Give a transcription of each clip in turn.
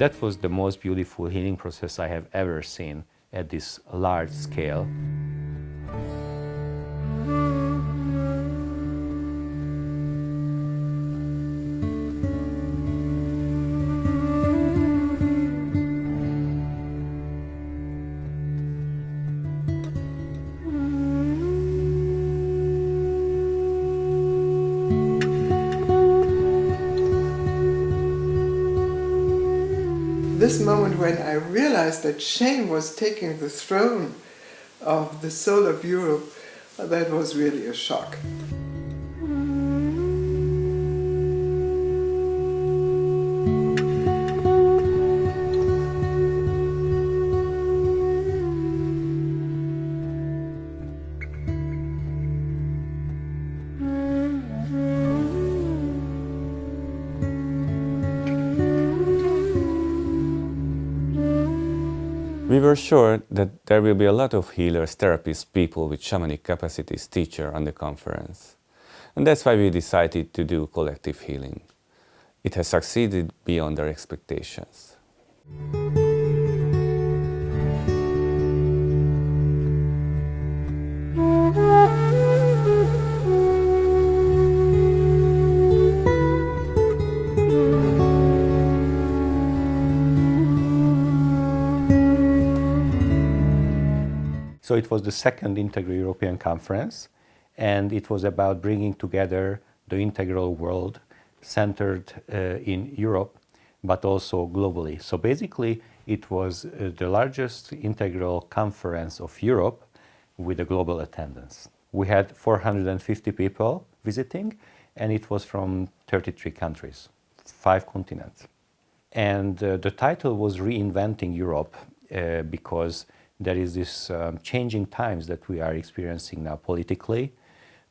That was the most beautiful healing process I have ever seen at this large scale. This moment when I realized that shame was taking the throne of the soul of Europe, that was really a shock. We were sure that there will be a lot of healers, therapists, people with shamanic capacities, teachers on the conference. And that's why we decided to do collective healing. It has succeeded beyond our expectations. So it was the second Integral European Conference, and it was about bringing together the integral world centered in Europe, but also globally. So basically, it was the largest integral conference of Europe with a global attendance. We had 450 people visiting, and it was from 33 countries, 5 continents. And the title was Reinventing Europe because there is this changing times that we are experiencing now politically,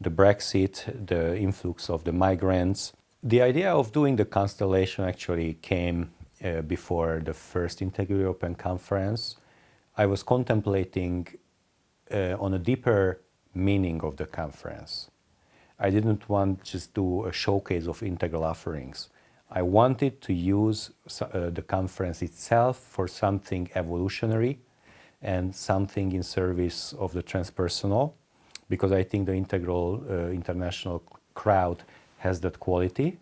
the Brexit, the influx of the migrants. The idea of doing the Constellation actually came before the first Integral European Conference. I was contemplating on a deeper meaning of the conference. I didn't want just do a showcase of integral offerings. I wanted to use the conference itself for something evolutionary and something in service of the transpersonal, because I think the integral international crowd has that quality,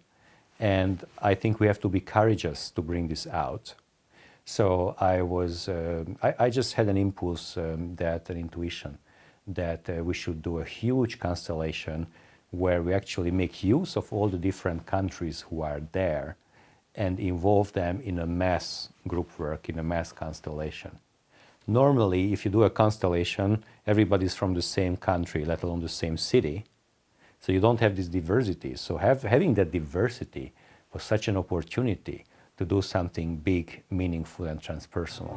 and I think we have to be courageous to bring this out. So I just had an impulse, an intuition, that we should do a huge constellation where we actually make use of all the different countries who are there and involve them in a mass group work, in a mass constellation. Normally, if you do a constellation, everybody's from the same country, let alone the same city. So you don't have this diversity. So having that diversity was such an opportunity to do something big, meaningful, and transpersonal.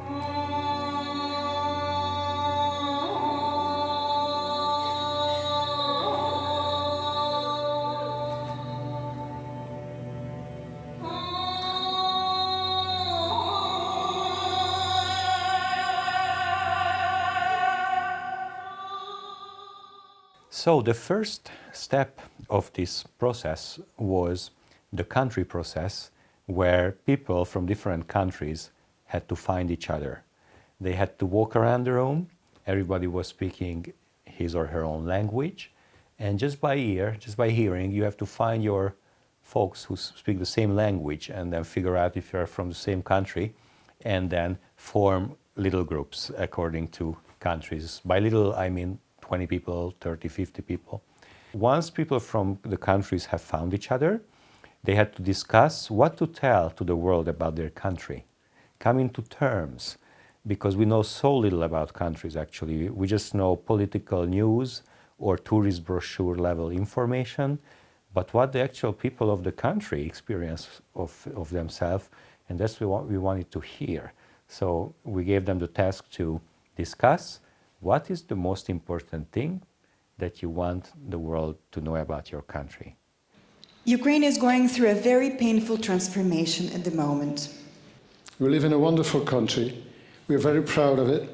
So the first step of this process was the country process, where people from different countries had to find each other. They had to walk around the room, everybody was speaking his or her own language, and just by ear, just by hearing, you have to find your folks who speak the same language and then figure out if you're from the same country, and then form little groups according to countries. By little, I mean 20 people, 30, 50 people. Once people from the countries have found each other, they had to discuss what to tell to the world about their country, coming to terms, because we know so little about countries actually. We just know political news or tourist brochure level information, but what the actual people of the country experience of themselves, and that's what we wanted to hear. So we gave them the task to discuss what is the most important thing that you want the world to know about your country. Ukraine is going through a very painful transformation at the moment. We live in a wonderful country. We are very proud of it.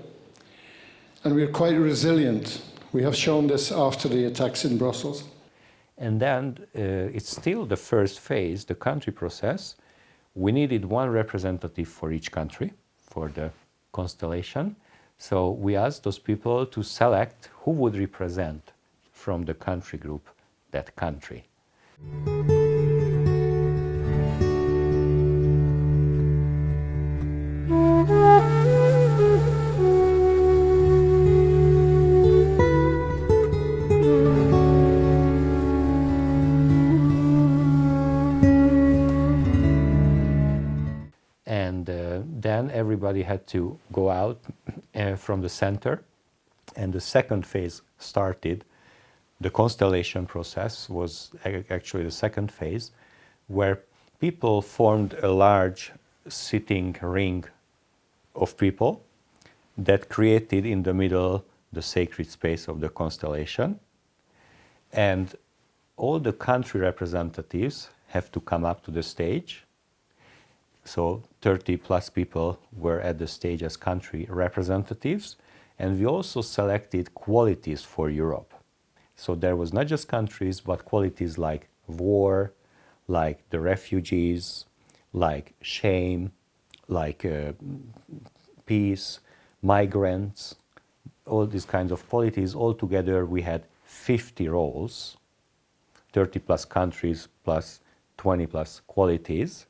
And we are quite resilient. We have shown this after the attacks in Brussels. And then it's still the first phase, the country process, we needed one representative for each country for the constellation. So we asked those people to select who would represent from the country group that country. And then everybody had to go out from the center, and the second phase started. The constellation process was actually the second phase, where people formed a large sitting ring of people that created in the middle the sacred space of the constellation. And all the country representatives have to come up to the stage. So 30 plus people were at the stage as country representatives. And we also selected qualities for Europe. So there was not just countries, but qualities like war, like the refugees, like shame, like peace, migrants, all these kinds of qualities. Altogether, we had 50 roles, 30 plus countries plus 20 plus qualities.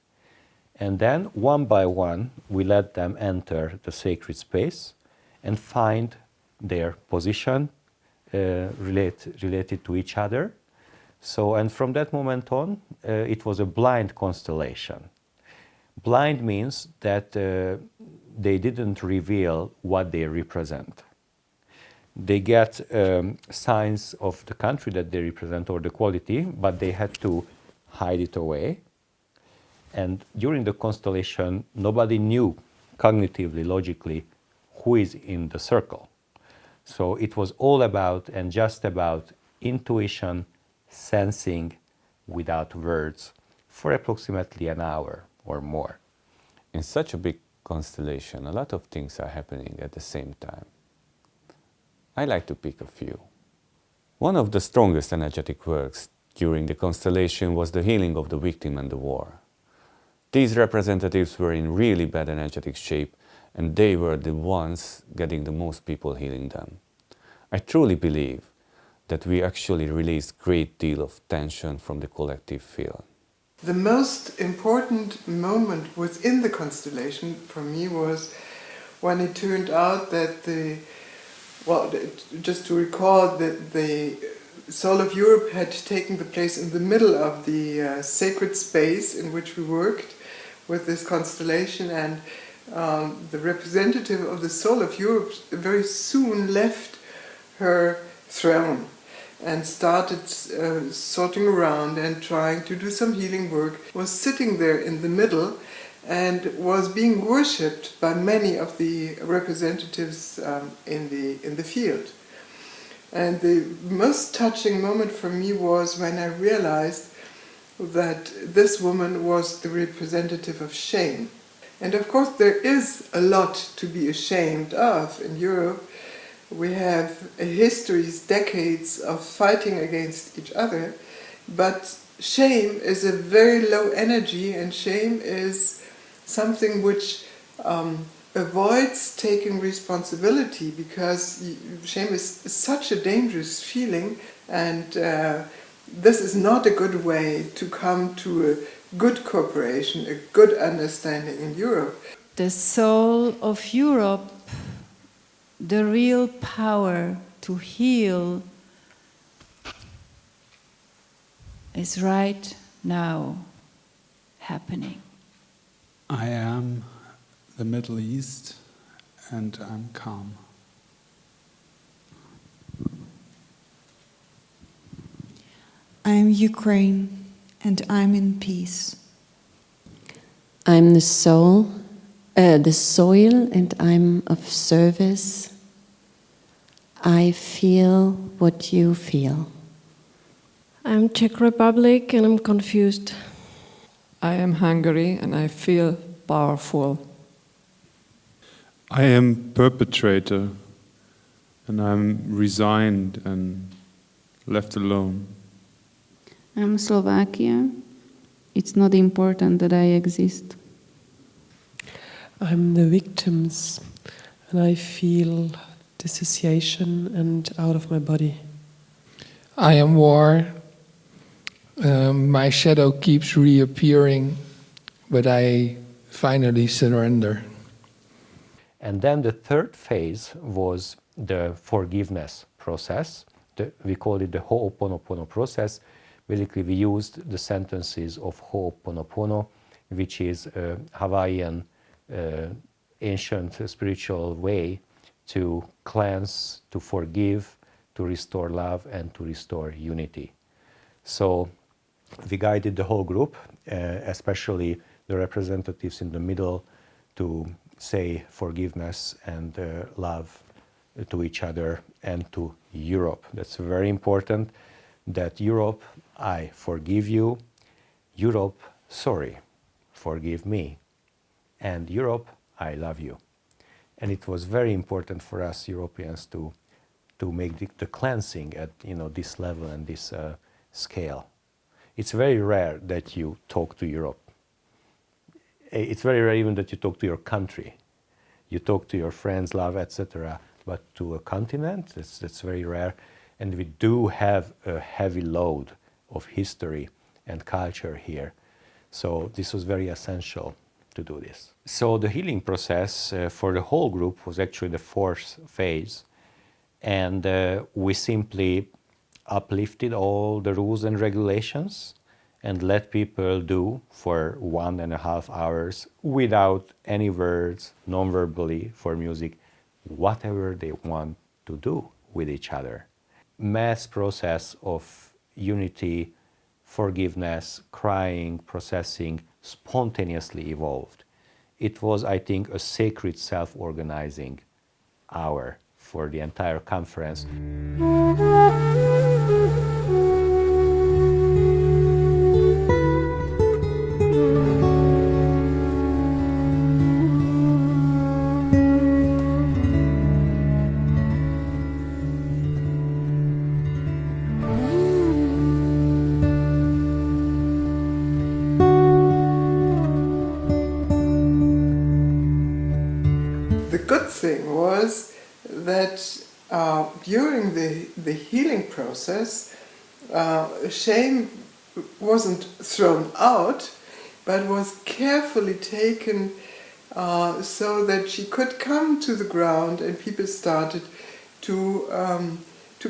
And then, one by one, we let them enter the sacred space and find their position related to each other. So, and from that moment on, it was a blind constellation. Blind means that they didn't reveal what they represent. They get signs of the country that they represent or the quality, but they had to hide it away. And during the constellation, nobody knew cognitively, logically, who is in the circle. So it was all about and just about intuition, sensing without words for approximately an hour or more. In such a big constellation, a lot of things are happening at the same time. I like to pick a few. One of the strongest energetic works during the constellation was the healing of the victim and the war. These representatives were in really bad energetic shape, and they were the ones getting the most people healing them. I truly believe that we actually released a great deal of tension from the collective field. The most important moment within the constellation for me was when it turned out that just to recall that the Soul of Europe had taken the place in the middle of the sacred space in which we worked with this constellation, and the representative of the Soul of Europe very soon left her throne and started sorting around and trying to do some healing work, was sitting there in the middle and was being worshipped by many of the representatives in the field. And the most touching moment for me was when I realized that this woman was the representative of shame. And of course there is a lot to be ashamed of in Europe. We have histories, decades of fighting against each other, but shame is a very low energy, and shame is something which avoids taking responsibility, because shame is such a dangerous feeling, and this is not a good way to come to a good cooperation, a good understanding in Europe. The soul of Europe, the real power to heal, is right now happening. I am the Middle East and I'm calm. I'm Ukraine and I'm in peace. I'm the soul, the soil, and I'm of service. I feel what you feel. I'm Czech Republic and I'm confused. I am Hungary and I feel powerful. I am perpetrator and I'm resigned and left alone. I'm Slovakia It's not important that I exist. I'm the victims, and I feel dissociation and out of my body. I am war. My shadow keeps reappearing, but I finally surrender. And then the third phase was the forgiveness process. We call it the Ho'oponopono process. Basically, we used the sentences of Ho'oponopono, which is a Hawaiian ancient spiritual way to cleanse, to forgive, to restore love, and to restore unity. So we guided the whole group, especially the representatives in the middle, to say forgiveness and love to each other and to Europe. That's very important, that Europe, I forgive you. Europe, sorry, forgive me. And Europe, I love you. And it was very important for us Europeans to make the cleansing at this level and this scale. It's very rare that you talk to Europe. It's very rare even that you talk to your country. You talk to your friends, love, etc. But to a continent, that's very rare. And we do have a heavy load of history and culture here. So this was very essential to do this. So the healing process for the whole group was actually the fourth phase. And we simply uplifted all the rules and regulations and let people do for 1.5 hours without any words, non-verbally for music, whatever they want to do with each other. Mass process of unity, forgiveness, crying, processing spontaneously evolved. It was, I think, a sacred self-organizing hour for the entire conference. The good thing was that during the healing process, shame wasn't thrown out, but was carefully taken so that she could come to the ground, and people started to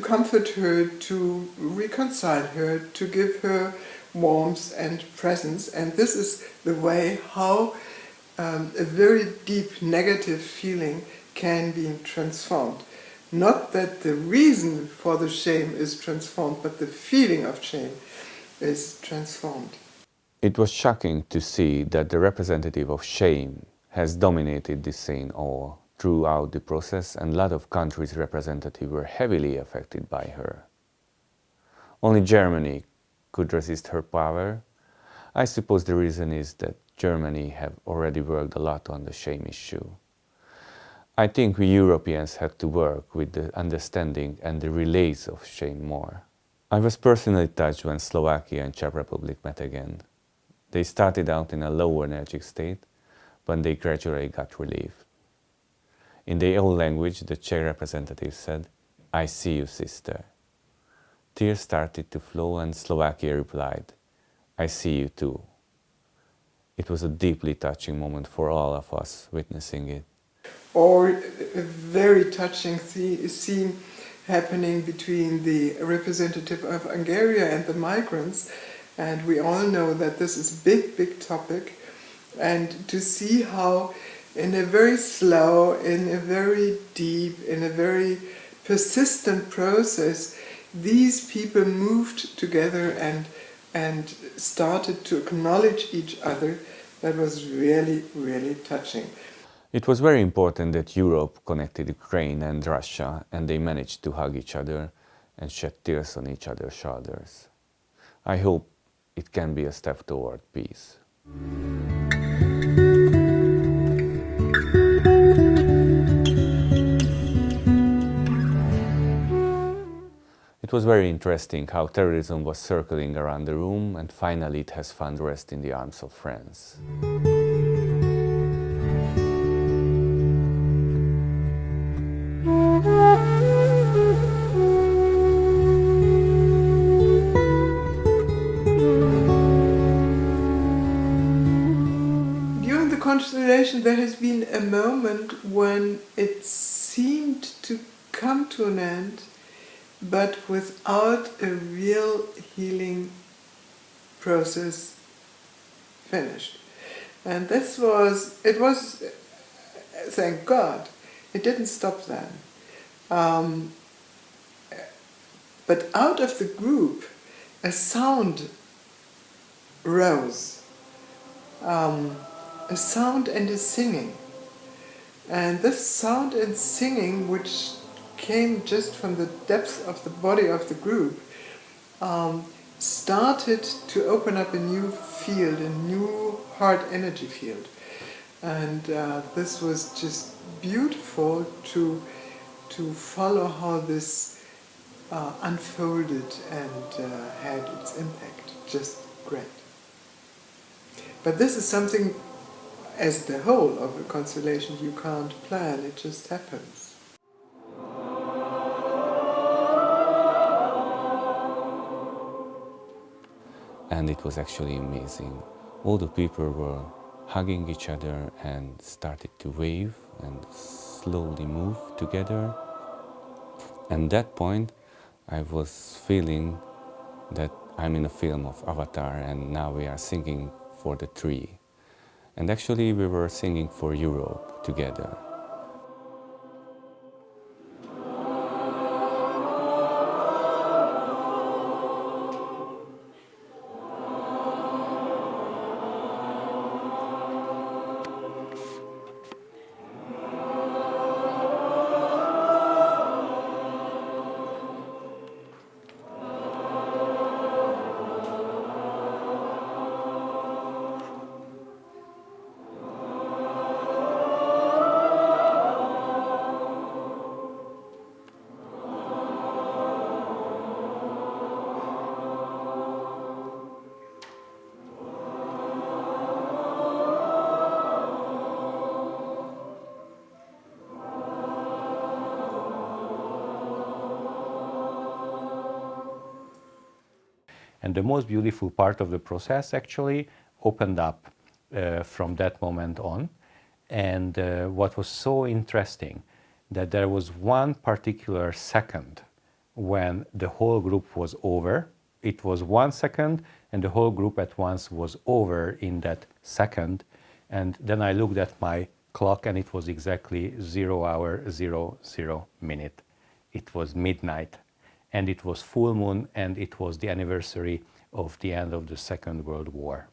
comfort her, to reconcile her, to give her warmth and presence. And this is the way how a very deep negative feeling can be transformed. Not that the reason for the shame is transformed, but the feeling of shame is transformed. It was shocking to see that the representative of shame has dominated this scene all throughout the process, and a lot of countries' representatives were heavily affected by her. Only Germany could resist her power. I suppose the reason is that Germany have already worked a lot on the shame issue. I think we Europeans had to work with the understanding and the relays of shame more. I was personally touched when Slovakia and Czech Republic met again. They started out in a low energetic state, but they gradually got relief. In their own language, the Czech representative said, "I see you, sister." Tears started to flow and Slovakia replied, "I see you too." It was a deeply touching moment for all of us witnessing it. Or a very touching scene happening between the representative of Hungary and the migrants. And we all know that this is big topic. And to see how in a very slow, in a very deep, in a very persistent process, these people moved together and started to acknowledge each other, that was really, really touching. It was very important that Europe connected Ukraine and Russia, and they managed to hug each other and shed tears on each other's shoulders. I hope it can be a step toward peace. It was very interesting how terrorism was circling around the room, and finally it has found rest in the arms of friends. During the Constellation, there has been a moment when it seemed to come to an end, but without a real healing process finished. And it was, thank God, it didn't stop then. But out of the group, a sound rose, a sound and a singing. And this sound and singing, which came just from the depth of the body of the group, started to open up a new field, a new heart energy field. And this was just beautiful to follow how this unfolded and had its impact. Just great. But this is something, as the whole of a constellation, you can't plan, it just happens. And it was actually amazing. All the people were hugging each other and started to wave and slowly move together. And at that point, I was feeling that I'm in a film of Avatar, and now we are singing for the tree. And actually we were singing for Europe together. And the most beautiful part of the process actually opened up from that moment on. And what was so interesting, that there was one particular second when the whole group was over. It was 1 second, and the whole group at once was over in that second. And then I looked at my clock, and it was exactly 0 hour, 00 minute. It was midnight, and it was full moon, and it was the anniversary of the end of the Second World War.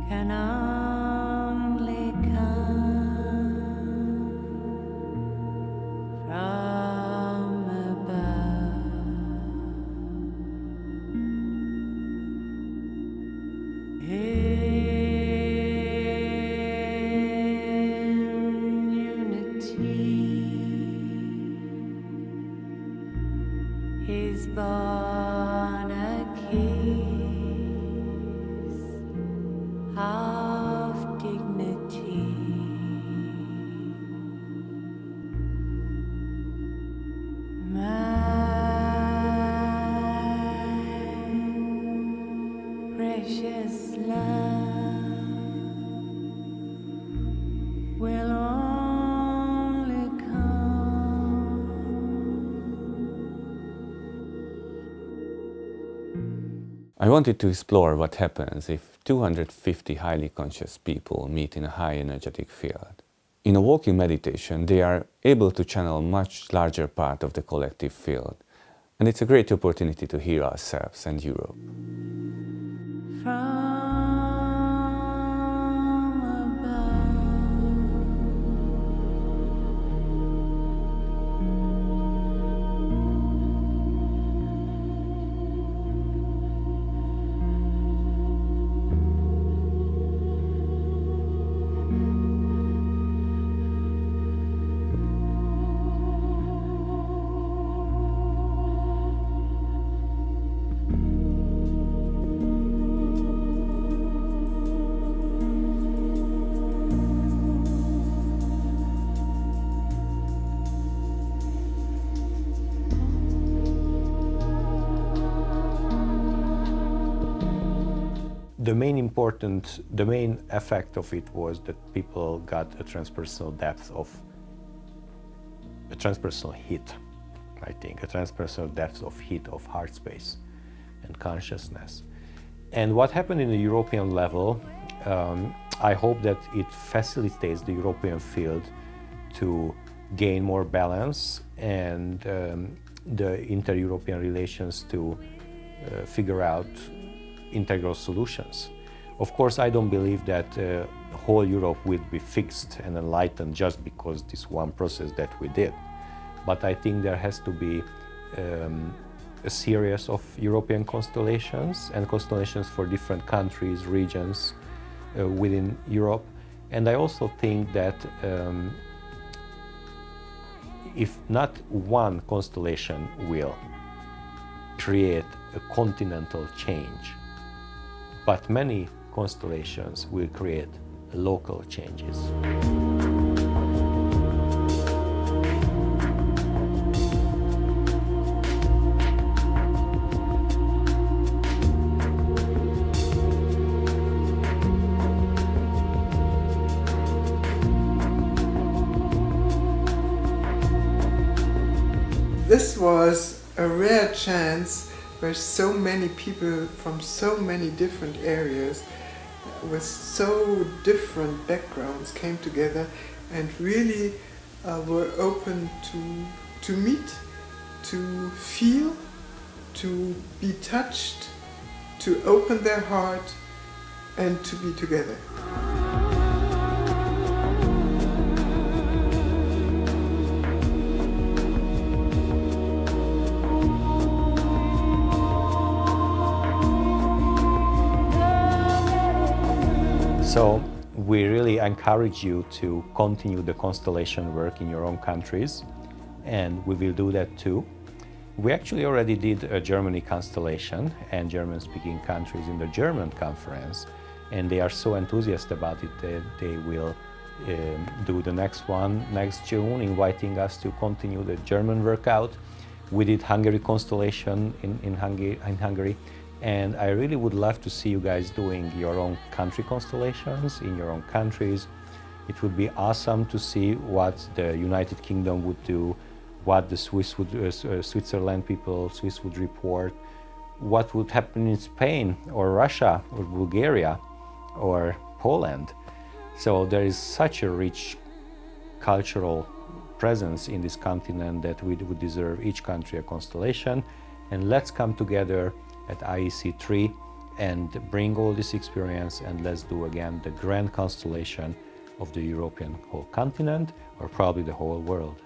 Can only come from above. In unity, he's born a kiss of dignity. My precious love will only come. I wanted to explore what happens if 250 highly conscious people meet in a high energetic field. In a walking meditation, they are able to channel a much larger part of the collective field. And it's a great opportunity to hear ourselves and Europe. From the main effect of it was that people got a transpersonal hit, I think, a transpersonal depth of hit of heart space and consciousness. And what happened in the European level, I hope that it facilitates the European field to gain more balance and the inter-European relations to figure out integral solutions. Of course, I don't believe that whole Europe will be fixed and enlightened just because this one process that we did. But I think there has to be a series of European constellations and constellations for different countries, regions within Europe. And I also think that if not one constellation will create a continental change, but many constellations will create local changes. This was a rare chance where so many people from so many different areas with so different backgrounds came together and really were open to meet, to feel, to be touched, to open their heart and to be together. So we really encourage you to continue the constellation work in your own countries, and we will do that too. We actually already did a Germany constellation and German-speaking countries in the German conference, and they are so enthusiastic about it that they will do the next one next June, inviting us to continue the German workout. We did Hungary constellation in Hungary. And I really would love to see you guys doing your own country constellations in your own countries. It would be awesome to see what the United Kingdom would do, what the Switzerland people, Swiss would report, what would happen in Spain or Russia or Bulgaria or Poland. So there is such a rich cultural presence in this continent that we would deserve each country a constellation. And let's come together at IEC 3 and bring all this experience, and let's do again the grand constellation of the European whole continent, or probably the whole world.